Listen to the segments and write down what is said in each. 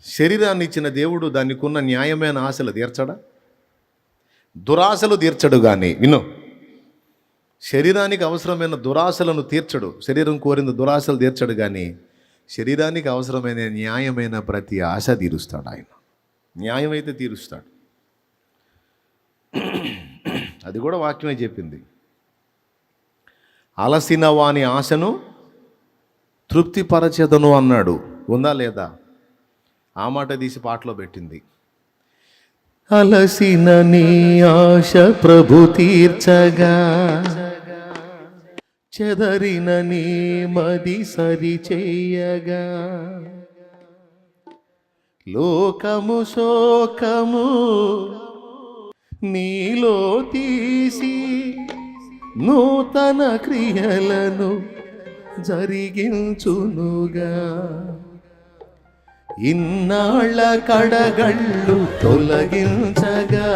శరీరాన్ని ఇచ్చిన దేవుడు దానికున్న న్యాయమైన ఆశలు తీర్చడా? దురాశలు తీర్చడు. కానీ విను, శరీరానికి అవసరమైన దురాశలను తీర్చడు. శరీరం కోరిన దురాశలు తీర్చడు, కానీ శరీరానికి అవసరమైన న్యాయమైన ప్రతి ఆశ తీరుస్తాడు ఆయన. న్యాయం అయితే తీరుస్తాడు. అది కూడా వాక్యమే చెప్పింది. అలసిన వాని ఆశను తృప్తిపరచెదను అన్నాడు. ఉందా లేదా? ఆ మాట తీసి పాటలో పెట్టింది. అలసిన నీ ఆశ ప్రభు తీర్చగా, చెదరిన నీ మది సరి చేయగా, లోకము శోకము నీలో తీసి నూతన క్రియలను జరిగించునుగా, ఇన్నాళ్ళ కడగళ్ళు తొలగించగా,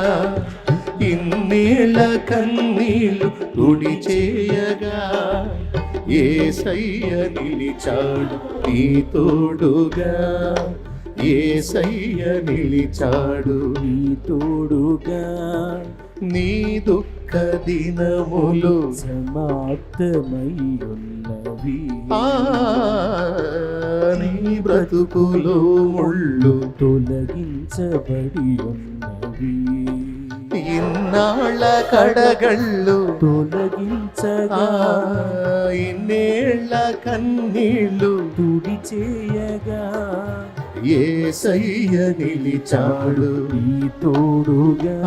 ఇన్నేళ్ళ కన్నీళ్ళు తుడి చేయగా, యేసయ్య నిలిచాడు నీ తోడుగా, యేసయ్య నిలిచాడు నీ తోడుగా, నీ దుఃఖ దినములు సమాప్తమై ఉన్నవి, నీ బ్రతుకులో ముళ్ళు తొలగించబడి ఉన్నవి, ఇన్నాళ్ళ కడగళ్ళు తొలగించగా, ఇన్నేళ్ళ కన్నీళ్ళు తుడి చేయగా, యేసయ్య నిలిచాడు నీ తోడుగా,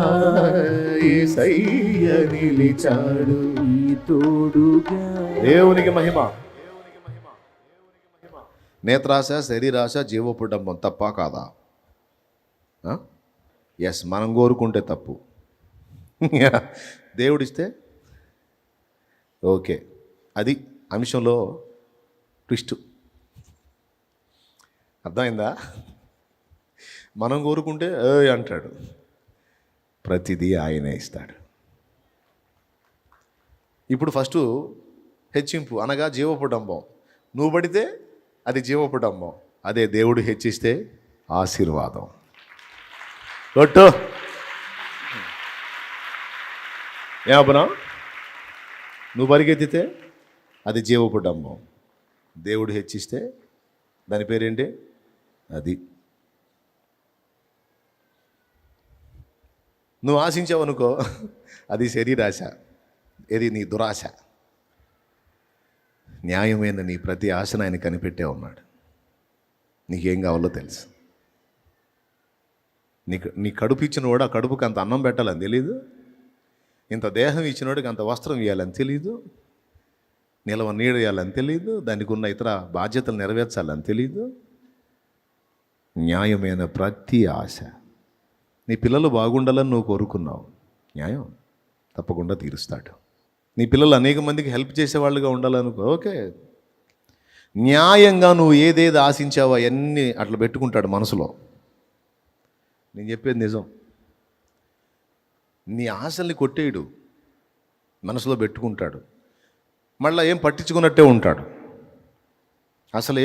యేసయ్య నిలిచాడు నీ తోడుగా. దేవునికి మహిమ. నేత్రాశ, శరీరాశ, జీవపుడంబం తప్ప కాదా? ఎస్, మనం కోరుకుంటే తప్పు. దేవుడిస్తే ఓకే. అది అంశంలో ట్విస్ట్. అర్థమైందా? మనం కోరుకుంటే అంటాడు, ప్రతిదీ ఆయనే ఇస్తాడు. ఇప్పుడు ఫస్ట్ హెచ్చింపు అనగా జీవపుడంబం. నువ్వు పడితే అది జీవపుడంబం, అదే దేవుడు హెచ్చిస్తే ఆశీర్వాదం. కొట్టు ఏమన్నా? నువ్వు పరిగెత్తితే అది జీవపుడంబం, దేవుడు హెచ్చిస్తే దాని పేరేంటి? అది. నువ్వు ఆశించావనుకో అది శరీరాశ, ఇది నీ దురాశ. న్యాయమైన నీ ప్రతి ఆశను ఆయన కనిపెట్టే ఉన్నాడు. నీకేం కావాలో తెలుసు. నీ కడుపు ఇచ్చినవాడు ఆ కడుపుకి అంత అన్నం పెట్టాలని తెలీదు, ఇంత దేహం ఇచ్చినవాడికి అంత వస్త్రం ఇవ్వాలని తెలీదు, నిలవ నీడ ఇవ్వాలని తెలీదు, దానికి ఉన్న ఇతర బాధ్యతలు నెరవేర్చాలని తెలీదు. న్యాయమైన ప్రతి ఆశ. నీ పిల్లలు బాగుండాలని నువ్వు కోరుకున్నావు, న్యాయం తప్పకుండా తీరుస్తాడు. నీ పిల్లలు అనేక మందికి హెల్ప్ చేసేవాళ్ళుగా ఉండాలనుకో, ఓకే. న్యాయంగా నువ్వు ఏదేది ఆశించావో అవన్నీ అట్లా పెట్టుకుంటాడు మనసులో. నేను చెప్పేది నిజం. నీ ఆశల్ని కొట్టేయడు, మనసులో పెట్టుకుంటాడు. మళ్ళీ ఏం పట్టించుకున్నట్టే ఉంటాడు. అసలు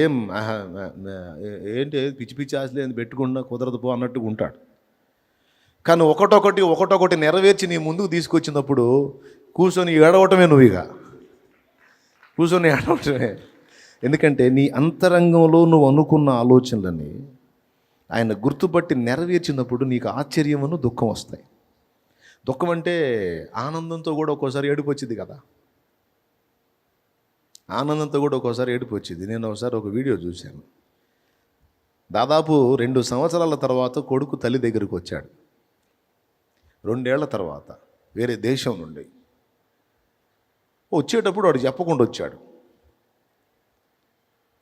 ఏంటి పిచ్చి పిచ్చి ఆశలు ఏంది పెట్టుకున్నా కుదరదు పో అన్నట్టుగా ఉంటాడు. కానీ ఒకటొకటి నెరవేర్చి నీ ముందుకు తీసుకొచ్చినప్పుడు కూర్చొని ఏడవటమే, నువ్వు ఇక కూర్చొని ఏడవటమే. ఎందుకంటే నీ అంతరంగంలో నువ్వు అనుకున్న ఆలోచనలని ఆయన గుర్తుపట్టి నెరవేర్చినప్పుడు నీకు ఆశ్చర్యమును దుఃఖం వస్తాయి. దుఃఖం అంటే ఆనందంతో కూడా ఒక్కోసారి ఏడుపు వచ్చింది కదా. ఆనందంతో కూడా ఒక్కోసారి ఏడుపు వచ్చింది. నేను ఒకసారి ఒక వీడియో చూశాను. దాదాపు 2 సంవత్సరాల తర్వాత కొడుకు తల్లి దగ్గరికి వచ్చాడు. 2 ఏళ్ల తర్వాత వేరే దేశం నుండి వచ్చేటప్పుడు వాడు చెప్పకుండా వచ్చాడు.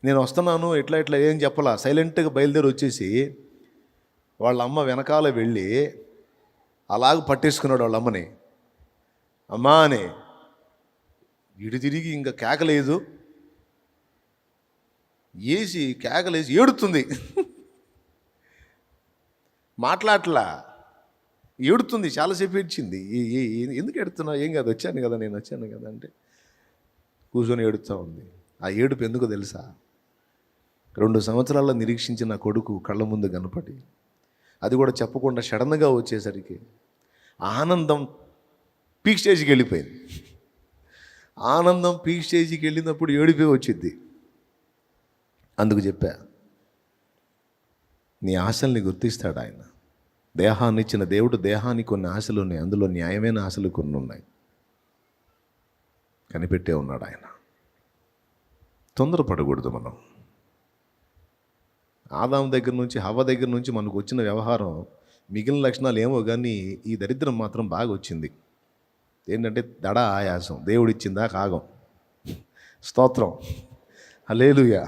నేను వస్తున్నాను ఇట్లా ఏం చెప్పలా, సైలెంట్గా బయలుదేరి వచ్చేసి వాళ్ళ అమ్మ వెనకాల వెళ్ళి అలాగ పట్టేసుకున్నాడు వాళ్ళ అమ్మని. అమ్మా అని ఇటు తిరిగి ఇంకా కేకలేదు, వేసి కేకలేసి ఏడుతుంది. మాట్లాడలా, ఏడుతుంది. చాలాసేపు ఏడ్చింది. ఎందుకు ఏడుతున్నావు? ఏం కాదు, వచ్చాను కదా అంటే కూర్చొని ఏడుస్తూ ఉంది. ఆ ఏడుపు ఎందుకో తెలుసా? 2 సంవత్సరాల నిరీక్షించిన కొడుకు కళ్ళ ముందు కనపడి, అది కూడా చెప్పకుండా సడన్గా వచ్చేసరికి ఆనందం పీక్ స్టేజ్కి వెళ్ళిపోయింది. ఆనందం పీక్ స్టేజ్కి వెళ్ళినప్పుడు ఏడిపోయి వచ్చింది. అందుకు చెప్పా, నీ ఆశల్ని గుర్తిస్తాడు ఆయన. దేహాన్ని ఇచ్చిన దేవుడు దేహానికి కొన్ని ఆశలు ఉన్నాయి, అందులో న్యాయమైన ఆశలు కొన్ని ఉన్నాయి. కనిపెట్టే ఉన్నాడు ఆయన. తొందరపడకూడదు మనం. ఆదాం దగ్గర నుంచి హవ్వ దగ్గర నుంచి మనకు వచ్చిన వ్యవహారం మిగిలిన లక్షణాలు ఏమో కానీ ఈ దరిద్రం మాత్రం బాగా వచ్చింది. ఏంటంటే దడ ఆయాసం, దేవుడిచ్చిందా కాగం. స్తోత్రం, హల్లెలూయా.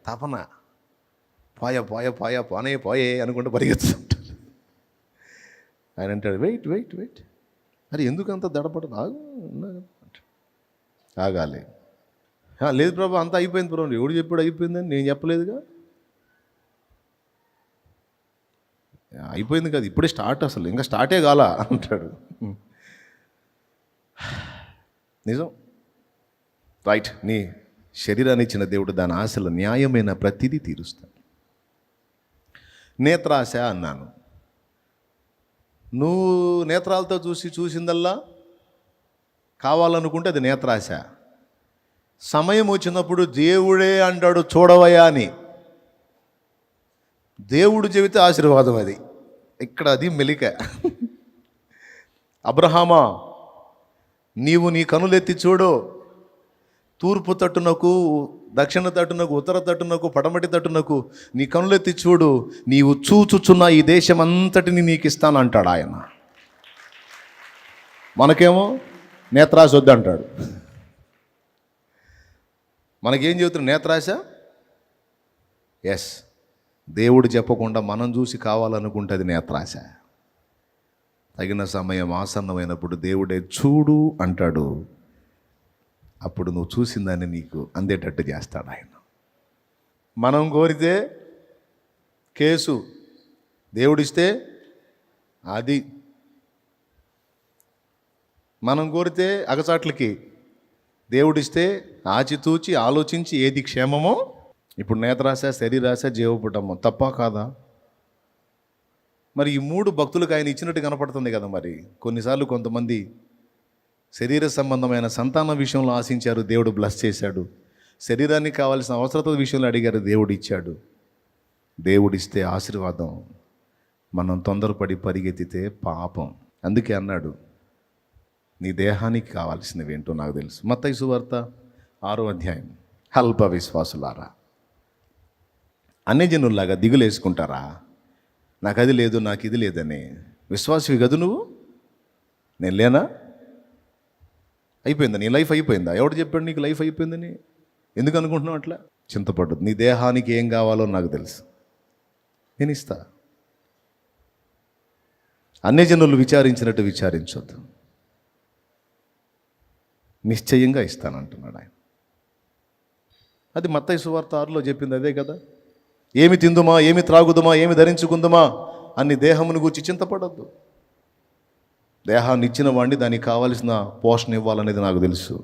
తపన, పోయా పోయా పోయా పోనే పోయే అనుకుంటూ పరిగెత్తుంటాడు. ఆయన అంటాడు, వెయిట్ వెయిట్ వెయిట్, అరే ఎందుకంత దడపడదు, ఆగాలి. లేదు ప్రభు అంతా అయిపోయింది ప్రభు. ఎవడు చెప్పాడు అయిపోయిందని? నేను చెప్పలేదుగా. అయిపోయింది కదా, ఇప్పుడే స్టార్ట్, అసలు ఇంకా స్టార్టే కాల అంటాడు. నిజం, రైట్. నీ శరీరాన్ని ఇచ్చిన దేవుడు దాని ఆశలు న్యాయమైన ప్రతిదీ తీరుస్తాడు. నేత్రాశ అన్నాను. నువ్వు నేత్రాలతో చూసిందల్లా కావాలనుకుంటే అది నేత్రాశ. సమయం వచ్చినప్పుడు దేవుడే అంటాడు చూడవయ్యా అని. దేవుడు చెబితే ఆశీర్వాదం అది. ఇక్కడ అది మెలిక. అబ్రహామా, నీవు నీ కనులెత్తి చూడు, తూర్పు తట్టునకు, దక్షిణ తట్టునకు, ఉత్తర తట్టునకు, పడమటి తట్టునకు నీ కనులెత్తి చూడు, నీవు చూచుచున్న ఈ దేశం అంతటిని నీకు ఇస్తాను అంటాడు ఆయన. మనకేమో నేత్రాశ వద్దంటాడు. మనకేం చెబుతున్నాడు? నేత్రాశ. ఎస్, దేవుడు చెప్పకుండా మనం చూసి కావాలనుకుంటే అది నేత్రాశ. తగిన సమయం ఆసన్నమైనప్పుడు దేవుడే చూడు అంటాడు. అప్పుడు నువ్వు చూసిన దాన్ని నీకు అందేటట్టు చేస్తాడు ఆయన. మనం కోరితే కేసు, దేవుడిస్తే అది. మనం కోరితే అగచాట్లకి, దేవుడిస్తే ఆచితూచి ఆలోచించి ఏది క్షేమమో. ఇప్పుడు నేత్రాశ, శరీరాశ, జీవపుటము తప్ప కాదా? మరి ఈ 3 భక్తులకు ఆయన ఇచ్చినట్టు కనపడుతుంది కదా. మరి కొన్నిసార్లు కొంతమంది శరీర సంబంధమైన సంతానం విషయంలో ఆశించారు, దేవుడు బ్లెస్ చేశాడు. శరీరానికి కావాల్సిన అవసరత విషయంలో అడిగారు, దేవుడు ఇచ్చాడు. దేవుడిస్తే ఆశీర్వాదం. మనం తొందరపడి పరిగెత్తితే పాపం. అందుకే అన్నాడు, నీ దేహానికి కావాల్సినవి ఏంటో నాకు తెలుసు. మత్తయి సువార్త 6వ అధ్యాయం. అల్ప విశ్వాసులారా, అన్యజనుల్లాగా దిగులేసుకుంటారా? నాకు అది లేదు, నాకు ఇది లేదని. విశ్వాసవి గదు నువ్వు, నేను లేనా? అయిపోయిందా నీ లైఫ్? అయిపోయిందా? ఎవడు చెప్పాడు నీకు లైఫ్ అయిపోయిందని? ఎందుకు అనుకుంటున్నావు అట్లా? చింతపడ్డదు. నీ దేహానికి ఏం కావాలో నాకు తెలుసు, నేను ఇస్తా. అన్యజనులు విచారించినట్టు విచారించొద్దు, నిశ్చయంగా ఇస్తానంటున్నాడు ఆయన. అది మత్తయి సువార్త 6లో చెప్పింది అదే కదా. ఏమి తిందుమా, ఏమి త్రాగుదుమా, ఏమి ధరించుకుందుమా అన్ని దేహమును గూర్చి చింతపడద్దు. దేహాన్ని ఇచ్చిన వాడిని దానికి కావలసిన పోషణ ఇవ్వాలనేది నాకు తెలుసు.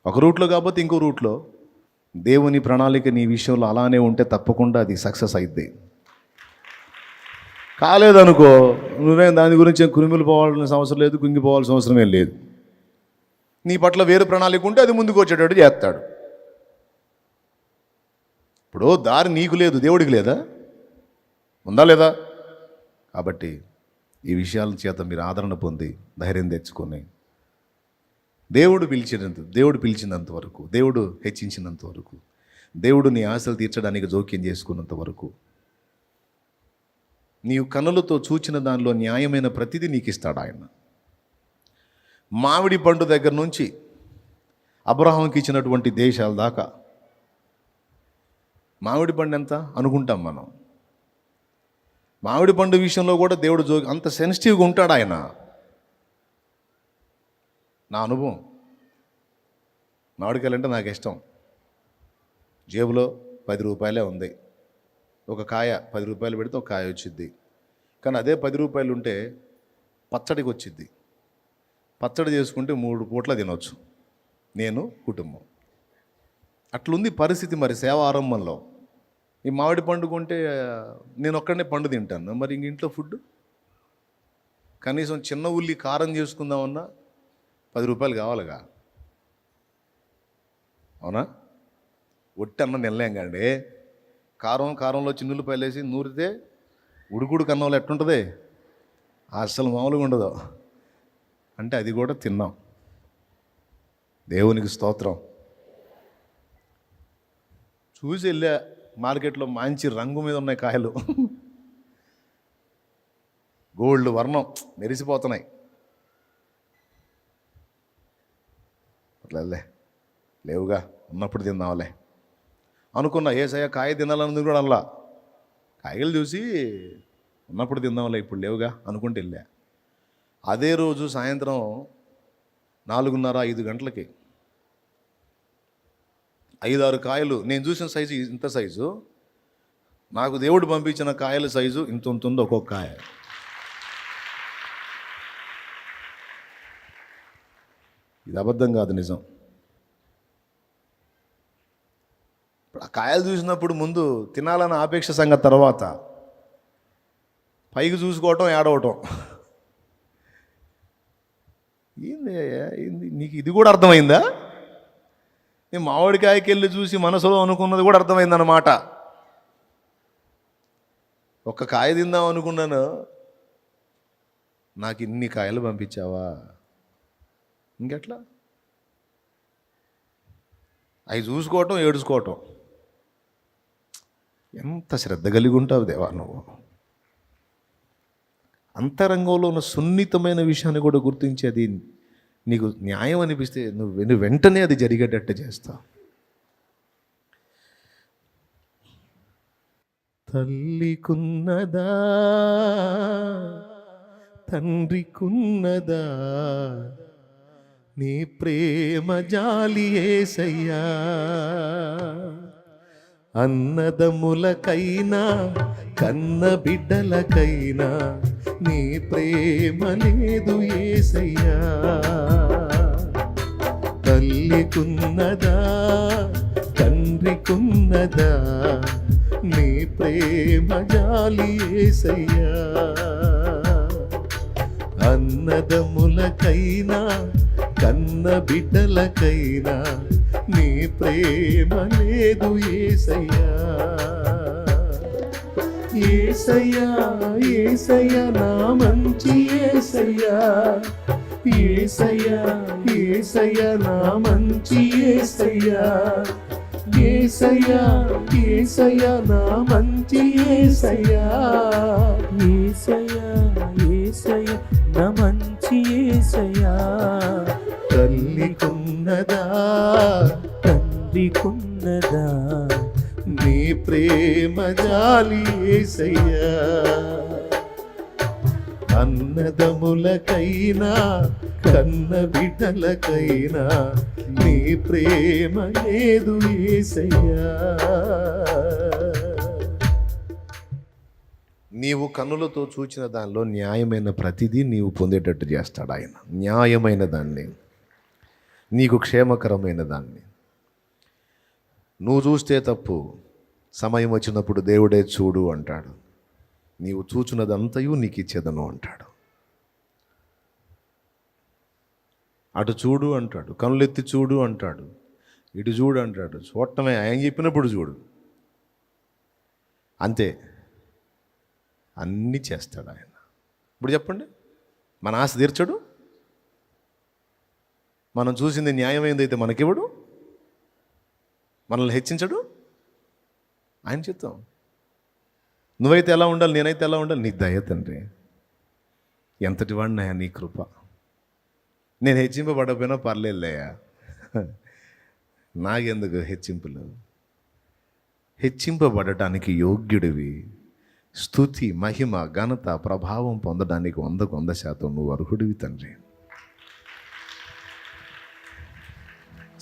ఒక రూట్లో కాకపోతే ఇంకో రూట్లో దేవుని ప్రణాళిక నీ విషయంలో అలానే ఉంటే తప్పకుండా అది సక్సెస్ అయిద్ది. కాలేదనుకో, నువ్వేం దాని గురించి కురిమిలు పోవాల్సిన అవసరం లేదు, కుంగిపోవాల్సిన అవసరమే లేదు. నీ పట్ల వేరు ప్రణాళిక ఉంటే అది ముందుకు వచ్చేటట్టు చేస్తాడు. ఇప్పుడు దారి నీకు లేదు, దేవుడికి లేదా? ఉందా లేదా? కాబట్టి ఈ విషయాల చేత మీరు ఆదరణ పొంది ధైర్యం తెచ్చుకొని దేవుడు పిలిచినంత వరకు, దేవుడు హెచ్చించినంత వరకు, దేవుడు నీ ఆశలు తీర్చడానికి జోక్యం చేసుకున్నంత వరకు, నీవు కన్నులతో చూచిన దానిలో న్యాయమైన ప్రతిదీ నీకు ఇస్తాడు ఆయన. మామిడి పండు దగ్గర నుంచి అబ్రహాంకి ఇచ్చినటువంటి దేశాల దాకా మామిడి పండు ఎంత అనుకుంటాం మనం. మామిడి పండు విషయంలో కూడా దేవుడు అంత సెన్సిటివ్గా ఉంటాడు ఆయన. నా అనుభవం, మామిడికాయలంటే నాకు ఇష్టం. జేబులో 10 రూపాయలే ఉంది, ఒక కాయ 10 రూపాయలు పెడితే ఒక కాయ వచ్చిద్ది. కానీ అదే 10 రూపాయలు ఉంటే పచ్చడికి వచ్చిద్ది. పచ్చడి చేసుకుంటే 3 పూట్ల తినవచ్చు నేను, కుటుంబం. అట్లుంది పరిస్థితి మరి సేవ ఆరంభంలో. ఈ మామిడి పండు కొంటే నేను ఒక్కడనే పండు తింటాను, మరి ఇంక ఇంట్లో ఫుడ్ కనీసం చిన్న ఉల్లి కారం చేసుకుందామన్నా 10 రూపాయలు కావాలిగా, అవునా? ఒట్టి అన్నం నిల్లేం కండి, కారంలో చిన్నుల్లిపాయలు వేసి నూరితే ఉడుకుడు కన్నంలో ఎట్టుంటుంది, అస్సలు మామూలుగా ఉండదు. అంటే అది కూడా తిన్నాం. దేవునికి స్తోత్రం. చూసి వెళ్ళా మార్కెట్లో, మంచి రంగు మీద ఉన్నాయి కాయలు, గోల్డ్ వర్ణం మెరిసిపోతున్నాయి. అట్లే లేవుగా, ఉన్నప్పుడు తిందాంలే అనుకున్నా. ఏసయ్య కాయ తినాలన్నది కూడా అలా, కాయలు చూసి ఉన్నప్పుడు తిందాంలే, ఇప్పుడు లేవుగా అనుకుంటూ వెళ్ళా. అదే రోజు సాయంత్రం 4:30-5 గంటలకి 5-6 కాయలు, నేను చూసిన సైజు ఇంత సైజు, నాకు దేవుడు పంపించిన కాయల సైజు ఇంత ఉంటుంది ఒక్కొక్క కాయ. ఇది అబద్ధం కాదు, నిజం. ఇప్పుడు ఆ కాయలు చూసినప్పుడు ముందు తినాలన్న ఆపేక్ష సంగతి, తర్వాత పైకి చూసుకోవటం, ఏడవటం. ఏంది నీకు ఇది కూడా అర్థమైందా? నేను మామిడికాయకి వెళ్ళి చూసి మనసులో అనుకున్నది కూడా అర్థమైందన్నమాట. ఒక్క కాయ తిందాం అనుకున్నాను, నాకు ఇన్ని కాయలు పంపించావా, ఇంకెట్లా? అవి చూసుకోవటం, ఏడుచుకోవటం. ఎంత శ్రద్ధ కలిగి ఉంటావు దేవా నువ్వు. అంతరంగంలో ఉన్న సున్నితమైన విషయాన్ని కూడా గుర్తించేది నీకు న్యాయం అనిపిస్తే నువ్వు వెంటనే అది జరిగేటట్టు చేస్తావు. తల్లికున్నదా తండ్రికున్నదా నీ ప్రేమ జాలి యేసయ్యా, అన్నదమ్ములకైనా కన్న బిడ్డలకైనా నీ ప్రేమ లేదు యేసయ్యా. తల్లికున్నదా తండ్రికున్నదా నీ ప్రేమ జాలి యేసయ్యా, అన్నదమ్ములకైనా కన్న బిడ్డలకైనా నీ ప్రేమ లేదు యేసయ్యా. యేసయ్యా యేసయ్యా నా మంచి యేసయ్యా, యేసయ్యా యేసయ్యా నా మంచి యేసయ్యా, యేసయ్యా యేసయ్యా నా మంచి యేసయ్యా, యేసయ్యా యేసయ్యా నా మంచి యేసయ్యా. తల్లికున్నదా తండ్రికున్నదా నీ ప్రేమ జాలి యేసయ్యా, అన్నదమ్ములకైనా కన్న బిడ్డలకైనా నీ ప్రేమ లేదు యేసయ్యా. నీవు కన్నులతో చూచిన దానిలో న్యాయమైన ప్రతిదీ నీవు పొందేటట్టు చేస్తాడు ఆయన. న్యాయమైన దాన్ని, నీకు క్షేమకరమైన దాన్ని. నువ్వు చూస్తే తప్పు, సమయం వచ్చినప్పుడు దేవుడే చూడు అంటాడు. నీవు చూచున్నదంతయు నీకు ఇచ్చేదను అంటాడు. అటు చూడు అంటాడు, కనులెత్తి చూడు అంటాడు, ఇటు చూడు అంటాడు. చూడటమే, ఆయన చెప్పినప్పుడు చూడు, అంతే. అన్నీ చేస్తాడు ఆయన. ఇప్పుడు చెప్పండి, మన ఆశ తీర్చడు, మనం చూసింది న్యాయమైందైతే మనకివ్వడు, మనల్ని హెచ్చించడు. ఆయన చిత్తం. నువ్వైతే ఎలా ఉండాలి, నేనైతే ఎలా ఉండాలి, నీ దయ తండ్రి. ఎంతటి వాడినయా నీ కృప. నేను హెచ్చింపబడకపోయినా పర్లేదులేయా, నాకెందుకు హెచ్చింపులు. హెచ్చింపబడటానికి యోగ్యుడివి. స్తుతి, మహిమ, ఘనత, ప్రభావం పొందడానికి 100% నువ్వు అర్హుడివి తండ్రి.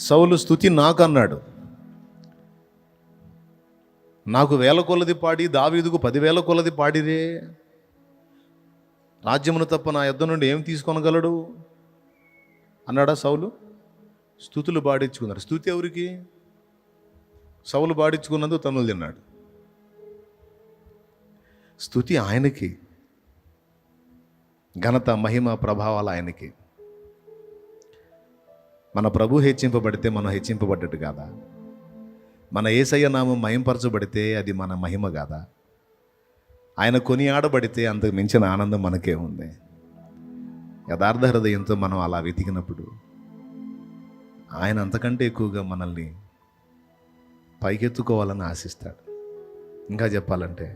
సౌలు స్తుతి నాకు అన్నాడు. నాకు 1000 కొలది పాడి, దావీదుకు 10,000 కొలది పాడిరే. రాజ్యమును తప్ప నా యొద్ద నుండి ఏం తీసుకొనగలడు అన్నాడా సౌలు. స్తుతులు పాడించుకున్నారు. స్తుతి ఎవరికి? సౌలు పాడించుకున్నందుకు తన్నులు తిన్నాడు. స్తుతి ఆయనకి, ఘనత మహిమ ప్రభావాలు ఆయనకి. మన ప్రభు హెచ్చింపబడితే మనం హెచ్చింపబడ్డట్టు కాదా? మన యేసయ్య నామం మహింపరచబడితే అది మన మహిమ కాదా? ఆయన కొనియాడబడితే అంతకు మించిన ఆనందం మనకే ఉంది. యథార్థ హృదయంతో మనం అలా వెతికినప్పుడు ఆయన అంతకంటే ఎక్కువగా మనల్ని పైకెత్తుకోవాలని ఆశిస్తాడు. ఇంకా చెప్పాలంటే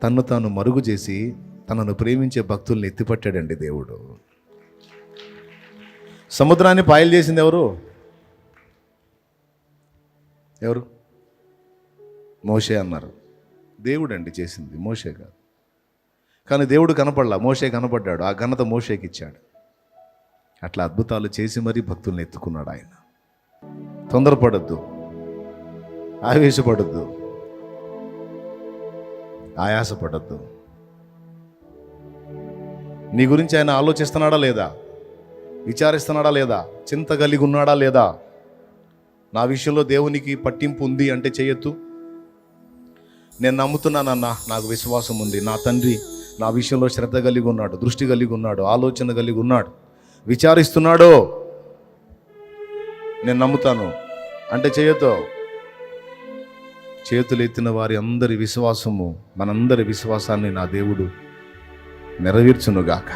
తన్ను తాను మరుగు చేసి తనను ప్రేమించే భక్తుల్ని ఎత్తిపట్టాడండి దేవుడు. సముద్రాన్ని పాయలు చేసింది ఎవరు? ఎవరు? మోషే అన్నారు. దేవుడు అండి చేసింది, మోషే కాదు. కానీ దేవుడు కనపడలా, మోషే కనపడ్డాడు. ఆ ఘనత మోషేకి ఇచ్చాడు. అట్లా అద్భుతాలు చేసి మరీ భక్తుల్ని ఎత్తుకున్నాడు ఆయన. తొందరపడద్దు, ఆవేశపడద్దు, ఆయాసపడద్దు. నీ గురించి ఆయన ఆలోచిస్తున్నాడా లేదా? విచారిస్తున్నాడా లేదా? చింత కలిగి ఉన్నాడా లేదా? నా విషయంలో దేవునికి పట్టింపు ఉంది అంటే చేయొద్దు. నేను నమ్ముతున్నానన్నా, నాకు విశ్వాసం ఉంది, నా తండ్రి నా విషయంలో శ్రద్ధ కలిగి ఉన్నాడు, దృష్టి కలిగి ఉన్నాడు, ఆలోచన కలిగి ఉన్నాడు, విచారిస్తున్నాడో, నేను నమ్ముతాను అంటే చేయొద్దు. చేతులు ఎత్తిన వారి అందరి విశ్వాసము, మనందరి విశ్వాసాన్ని నా దేవుడు నెరవేర్చునుగాక.